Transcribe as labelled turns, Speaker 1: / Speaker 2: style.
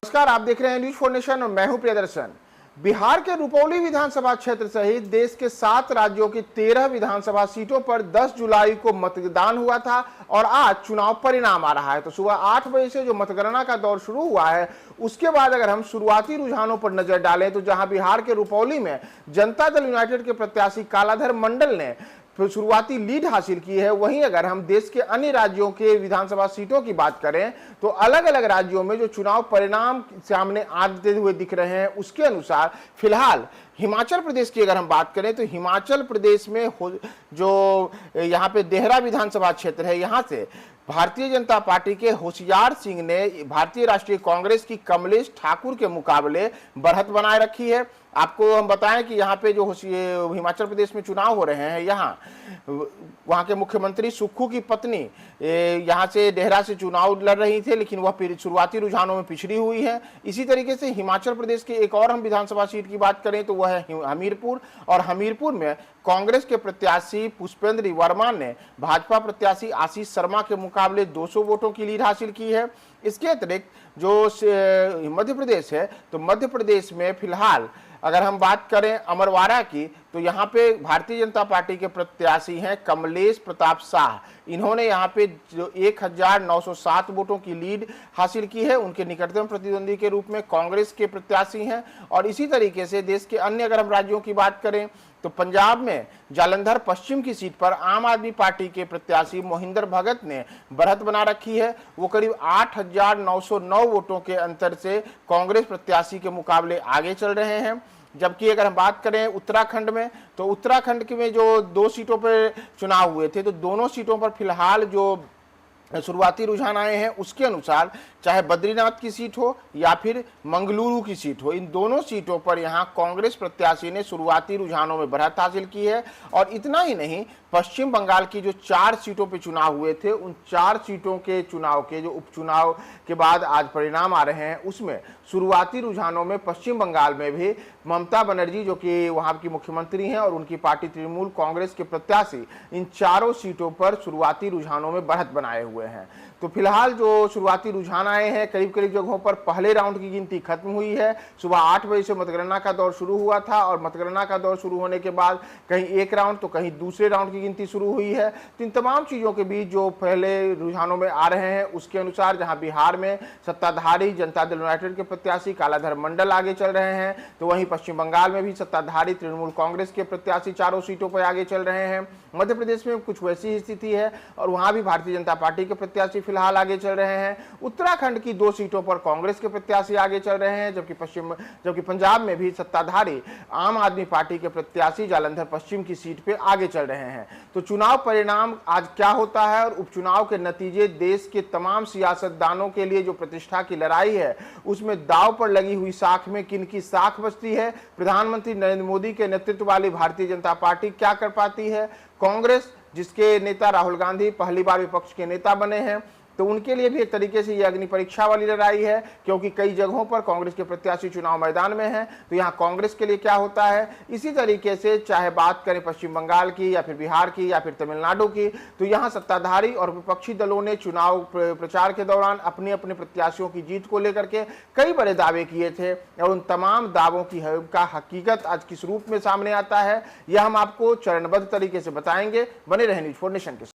Speaker 1: नमस्कार, आप देख रहे हैं न्यूज 4 नेशन और मैं हूं प्रियदर्शन। बिहार के रुपौली विधानसभा क्षेत्र सहित देश के 7 राज्यों की 13 विधानसभा सीटों पर 10 जुलाई को मतदान हुआ था और आज चुनाव परिणाम आ रहा है। तो सुबह 8 बजे से जो मतगणना का दौर शुरू हुआ है, उसके बाद अगर हम शुरुआती रुझानों पर नजर डालें तो जहां बिहार के रुपौली में जनता दल यूनाइटेड के प्रत्याशी कालाधर मंडल ने शुरुआती लीड हासिल की है, वहीं अगर हम देश के अन्य राज्यों के विधानसभा सीटों की बात करें तो अलग अलग राज्यों में जो चुनाव परिणाम सामने आते हुए दिख रहे हैं, उसके अनुसार फिलहाल हिमाचल प्रदेश की अगर हम बात करें तो हिमाचल प्रदेश में जो यहाँ पे देहरा विधानसभा क्षेत्र है, यहाँ से भारतीय जनता पार्टी के होशियार सिंह ने भारतीय राष्ट्रीय कांग्रेस की कमलेश ठाकुर के मुकाबले बढ़त बनाए रखी है। आपको हम बताएं कि यहाँ पे जो हिमाचल प्रदेश में चुनाव हो रहे हैं, यहाँ वहाँ के मुख्यमंत्री सुक्खू की पत्नी यहाँ से देहरा से चुनाव लड़ रही थे, लेकिन वह शुरुआती रुझानों में पिछड़ी हुई है। इसी तरीके से हिमाचल प्रदेश के एक और हम विधानसभा सीट की बात करें तो वह है हमीरपुर, और हमीरपुर में कांग्रेस के प्रत्याशी पुष्पेंद्र वर्मा ने भाजपा प्रत्याशी आशीष शर्मा के मुकाबले 200 वोटों की लीड हासिल की है। इसके अतिरिक्त जो मध्य प्रदेश है, तो मध्य प्रदेश में फिलहाल अगर हम बात करें अमरवाड़ा की, तो यहाँ पे भारतीय जनता पार्टी के प्रत्याशी हैं कमलेश प्रताप शाह। इन्होंने यहाँ पे जो 1907 वोटों की लीड हासिल की है। उनके निकटतम प्रतिद्वंदी के रूप में कांग्रेस के प्रत्याशी हैं। और इसी तरीके से देश के अन्य अगर हम राज्यों की बात करें तो पंजाब में जालंधर पश्चिम की सीट पर आम आदमी पार्टी के प्रत्याशी मोहिंदर भगत ने बढ़त बना रखी है। वो करीब 8,909 वोटों के अंतर से कांग्रेस प्रत्याशी के मुकाबले आगे चल रहे हैं। जबकि अगर हम बात करें उत्तराखंड में, तो उत्तराखंड में जो 2 सीटों पर चुनाव हुए थे, तो दोनों सीटों पर फिलहाल जो शुरुआती रुझान आए हैं, उसके अनुसार चाहे बद्रीनाथ की सीट हो या फिर मंगलुरु की सीट हो, इन दोनों सीटों पर यहां कांग्रेस प्रत्याशी ने शुरुआती रुझानों में बढ़त हासिल की है। और इतना ही नहीं, पश्चिम बंगाल की जो 4 सीटों पे चुनाव हुए थे, उन 4 सीटों के चुनाव के जो उपचुनाव के बाद आज परिणाम आ रहे हैं, उसमें शुरुआती रुझानों में पश्चिम बंगाल में भी ममता बनर्जी जो कि वहां की मुख्यमंत्री हैं और उनकी पार्टी तृणमूल कांग्रेस के प्रत्याशी इन चारों सीटों पर शुरुआती रुझानों में बढ़त बनाए हुए हैं। तो फिलहाल जो शुरुआती रुझान आए हैं, करीब करीब जगहों पर पहले राउंड की गिनती खत्म हुई है। सुबह 8 बजे से मतगणना का दौर शुरू हुआ था और मतगणना का दौर शुरू होने के बाद कहीं एक राउंड तो कहीं दूसरे राउंड की गिनती शुरू हुई है। तो इन तमाम चीजों के बीच जो पहले रुझानों में आ रहे हैं, उसके अनुसार जहां बिहार में सत्ताधारी जनता दल यूनाइटेड के प्रत्याशी कालाधर मंडल आगे चल रहे हैं, तो वहीं पश्चिम बंगाल में भी सत्ताधारी तृणमूल कांग्रेस के प्रत्याशी चारों सीटों पर आगे चल रहे हैं। मध्य प्रदेश में कुछ वैसी स्थिति है और वहां भी भारतीय जनता पार्टी के प्रत्याशी फिलहाल आगे चल रहे हैं। उत्तराखंड की 2 सीटों पर कांग्रेस के प्रत्याशी आगे चल रहे हैं, जबकि पंजाब में भी सत्ताधारी आम आदमी पार्टी के प्रत्याशी जालंधर पश्चिम की सीट पे आगे चल रहे हैं। तो चुनाव परिणाम आज क्या होता है और उपचुनाव के नतीजे देश के तमाम सियासतदानों के लिए जो प्रतिष्ठा की लड़ाई है, उसमें दांव पर लगी हुई साख में किन की साख बचती है, प्रधानमंत्री नरेंद्र मोदी के नेतृत्व वाली भारतीय जनता पार्टी क्या कर पाती है, कांग्रेस जिसके नेता राहुल गांधी पहली बार विपक्ष के नेता बने हैं, तो उनके लिए भी एक तरीके से ये अग्नि परीक्षा वाली लड़ाई है, क्योंकि कई जगहों पर कांग्रेस के प्रत्याशी चुनाव मैदान में हैं। तो यहाँ कांग्रेस के लिए क्या होता है। इसी तरीके से चाहे बात करें पश्चिम बंगाल की या फिर बिहार की या फिर तमिलनाडु की, तो यहाँ सत्ताधारी और विपक्षी दलों ने चुनाव प्रचार के दौरान अपने अपने प्रत्याशियों की जीत को लेकर के कई बड़े दावे किए थे और उन तमाम दावों का हकीकत आज किस रूप में सामने आता है, यह हम आपको चरणबद्ध तरीके से बताएंगे। बने रहें न्यूज 4 नेशन के साथ।